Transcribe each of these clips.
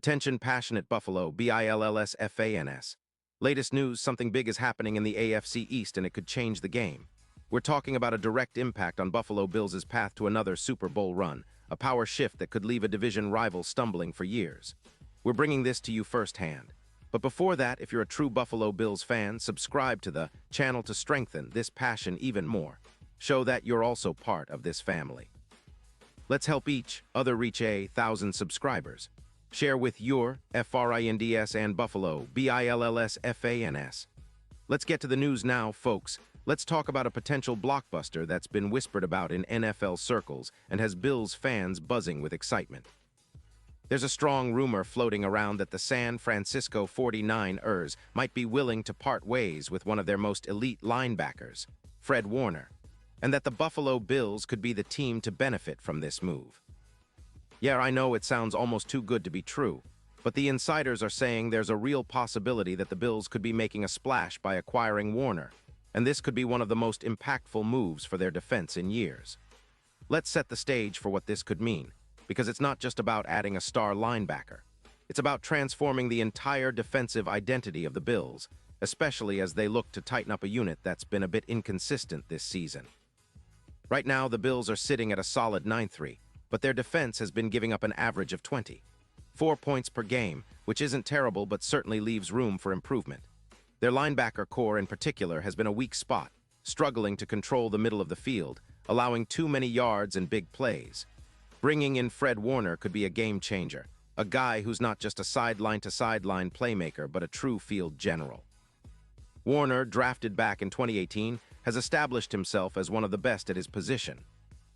Attention passionate Buffalo, BILLSFANS. Latest news, something big is happening in the AFC East and it could change the game. We're talking about a direct impact on Buffalo Bills' path to another Super Bowl run, a power shift that could leave a division rival stumbling for years. We're bringing this to you firsthand. But before that, if you're a true Buffalo Bills fan, subscribe to the channel to strengthen this passion even more. Show that you're also part of this family. Let's help each other reach 1,000 subscribers. Share with your FRINDS and Buffalo, BILLSFANS. Let's get to the news now, folks. Let's talk about a potential blockbuster that's been whispered about in NFL circles and has Bills fans buzzing with excitement. There's a strong rumor floating around that the San Francisco 49ers might be willing to part ways with one of their most elite linebackers, Fred Warner, and that the Buffalo Bills could be the team to benefit from this move. Yeah, I know it sounds almost too good to be true, but the insiders are saying there's a real possibility that the Bills could be making a splash by acquiring Warner, and this could be one of the most impactful moves for their defense in years. Let's set the stage for what this could mean, because it's not just about adding a star linebacker. It's about transforming the entire defensive identity of the Bills, especially as they look to tighten up a unit that's been a bit inconsistent this season. Right now, the Bills are sitting at a solid 9-3, but their defense has been giving up an average of 24 points per game, which isn't terrible but certainly leaves room for improvement. Their linebacker core in particular has been a weak spot, struggling to control the middle of the field, allowing too many yards and big plays. Bringing in Fred Warner could be a game changer, a guy who's not just a sideline-to-sideline playmaker but a true field general. Warner, drafted back in 2018, has established himself as one of the best at his position.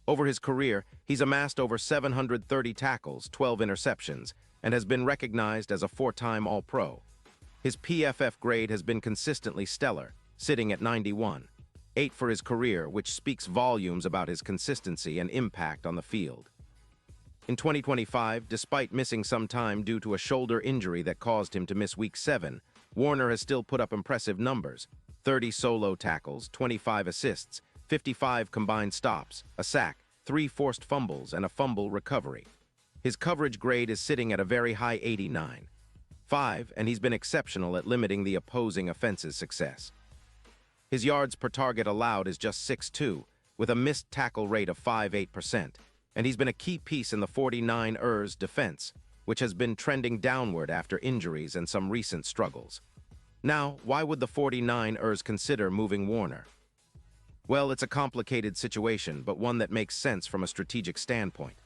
Over his career, he's amassed over 730 tackles, 12 interceptions, and has been recognized as a four-time All-Pro. His PFF grade has been consistently stellar, sitting at 91, 8 for his career, which speaks volumes about his consistency and impact on the field. In 2025, despite missing some time due to a shoulder injury that caused him to miss Week 7, Warner has still put up impressive numbers: 30 solo tackles, 25 assists, 55 combined stops, a sack, 3 forced fumbles, and a fumble recovery. His coverage grade is sitting at a very high 89.5, and he's been exceptional at limiting the opposing offense's success. His yards per target allowed is just 6.2, with a missed tackle rate of 5.8%, and he's been a key piece in the 49ers defense, which has been trending downward after injuries and some recent struggles. Now, why would the 49ers consider moving Warner? Well, it's a complicated situation, but one that makes sense from a strategic standpoint.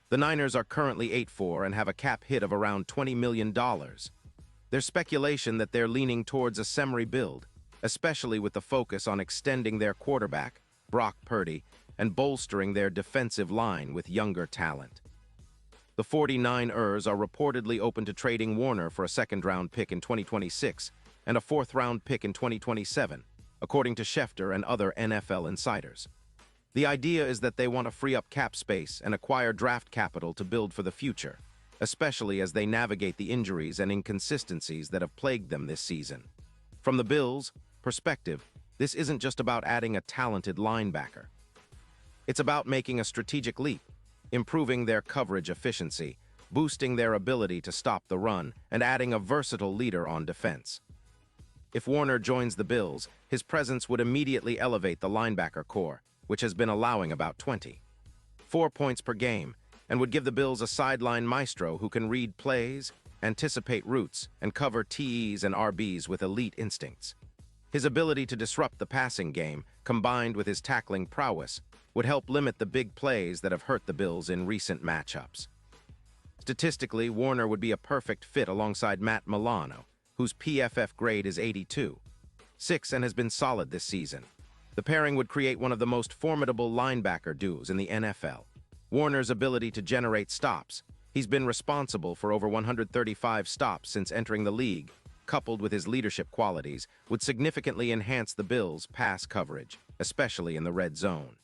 The Niners are currently 8-4 and have a cap hit of around $20 million. There's speculation that they're leaning towards a Semry build, especially with the focus on extending their quarterback, Brock Purdy, and bolstering their defensive line with younger talent. The 49ers are reportedly open to trading Warner for a second-round pick in 2026 and a fourth-round pick in 2027, according to Schefter and other NFL insiders. The idea is that they want to free up cap space and acquire draft capital to build for the future, especially as they navigate the injuries and inconsistencies that have plagued them this season. From the Bills' perspective, this isn't just about adding a talented linebacker. It's about making a strategic leap, improving their coverage efficiency, boosting their ability to stop the run, and adding a versatile leader on defense. If Warner joins the Bills, his presence would immediately elevate the linebacker core, which has been allowing about 24 points per game, and would give the Bills a sideline maestro who can read plays, anticipate routes, and cover TEs and RBs with elite instincts. His ability to disrupt the passing game, combined with his tackling prowess, would help limit the big plays that have hurt the Bills in recent matchups. Statistically, Warner would be a perfect fit alongside Matt Milano, whose PFF grade is 82.6 and has been solid this season. The pairing would create one of the most formidable linebacker duos in the NFL. Warner's ability to generate stops, he's been responsible for over 135 stops since entering the league, coupled with his leadership qualities, would significantly enhance the Bills' pass coverage, especially in the red zone.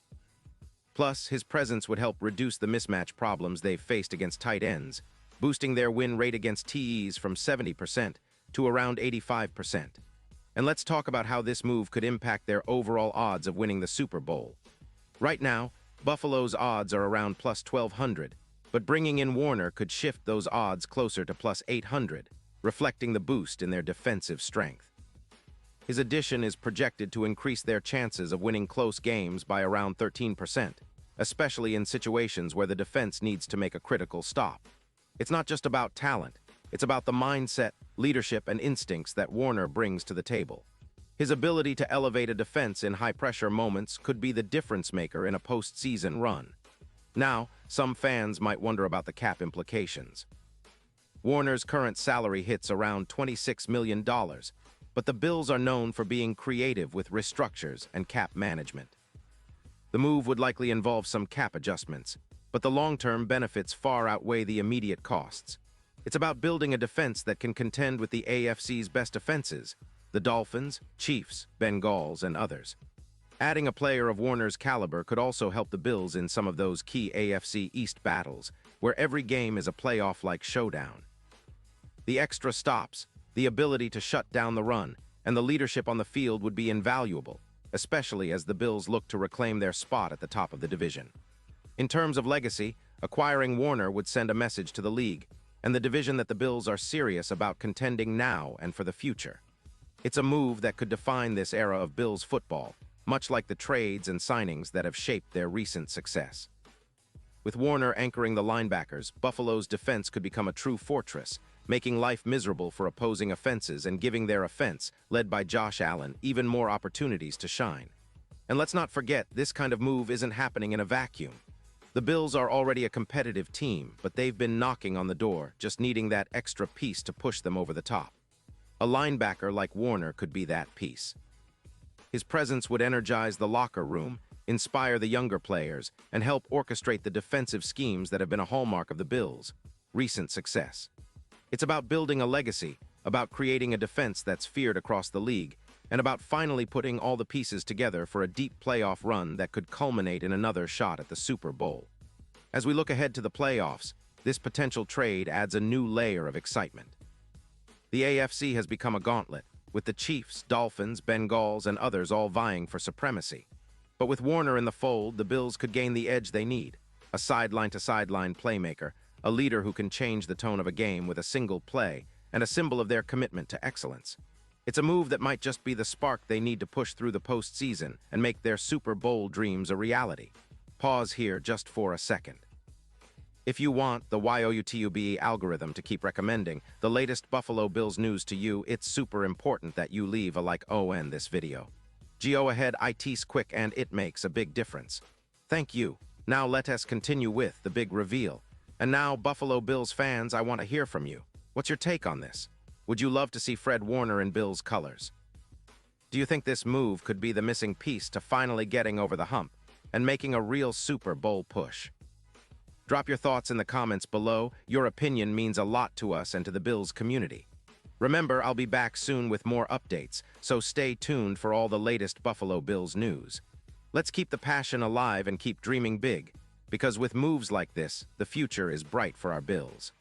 Plus, his presence would help reduce the mismatch problems they've faced against tight ends, boosting their win rate against TEs from 70% to around 85%. And let's talk about how this move could impact their overall odds of winning the Super Bowl. Right now, Buffalo's odds are around plus 1,200, but bringing in Warner could shift those odds closer to plus 800, reflecting the boost in their defensive strength. His addition is projected to increase their chances of winning close games by around 13%, especially in situations where the defense needs to make a critical stop. It's not just about talent, it's about the mindset, leadership, and instincts that Warner brings to the table. His ability to elevate a defense in high-pressure moments could be the difference-maker in a postseason run. Now, some fans might wonder about the cap implications. Warner's current salary hits around $26 million, but the Bills are known for being creative with restructures and cap management. The move would likely involve some cap adjustments, but the long-term benefits far outweigh the immediate costs. It's about building a defense that can contend with the AFC's best defenses, the Dolphins, Chiefs, Bengals, and others. Adding a player of Warner's caliber could also help the Bills in some of those key AFC East battles, where every game is a playoff-like showdown. The extra stops, the ability to shut down the run, and the leadership on the field would be invaluable, especially as the Bills look to reclaim their spot at the top of the division. In terms of legacy, acquiring Warner would send a message to the league and the division that the Bills are serious about contending now and for the future. It's a move that could define this era of Bills football, much like the trades and signings that have shaped their recent success. With Warner anchoring the linebackers, Buffalo's defense could become a true fortress, making life miserable for opposing offenses and giving their offense, led by Josh Allen, even more opportunities to shine. And let's not forget, this kind of move isn't happening in a vacuum. The Bills are already a competitive team, but they've been knocking on the door, just needing that extra piece to push them over the top. A linebacker like Warner could be that piece. His presence would energize the locker room, inspire the younger players, and help orchestrate the defensive schemes that have been a hallmark of the Bills' recent success. It's about building a legacy, about creating a defense that's feared across the league, and about finally putting all the pieces together for a deep playoff run that could culminate in another shot at the Super Bowl. As we look ahead to the playoffs, this potential trade adds a new layer of excitement. The AFC has become a gauntlet, with the Chiefs, Dolphins, Bengals, and others all vying for supremacy. But with Warner in the fold, the Bills could gain the edge they need, a sideline-to-sideline playmaker, a leader who can change the tone of a game with a single play, and a symbol of their commitment to excellence. It's a move that might just be the spark they need to push through the postseason and make their Super Bowl dreams a reality. Pause here just for a second. If you want the YOUTUBE algorithm to keep recommending the latest Buffalo Bills news to you, it's super important that you leave a like on this video. Go ahead, it's quick and it makes a big difference. Thank you. Now let us continue with the big reveal. And now, Buffalo Bills fans, I want to hear from you. What's your take on this? Would you love to see Fred Warner in Bills colors? Do you think this move could be the missing piece to finally getting over the hump and making a real Super Bowl push? Drop your thoughts in the comments below. Your opinion means a lot to us and to the Bills community. Remember, I'll be back soon with more updates, so stay tuned for all the latest Buffalo Bills news. Let's keep the passion alive and keep dreaming big, because with moves like this, the future is bright for our Bills.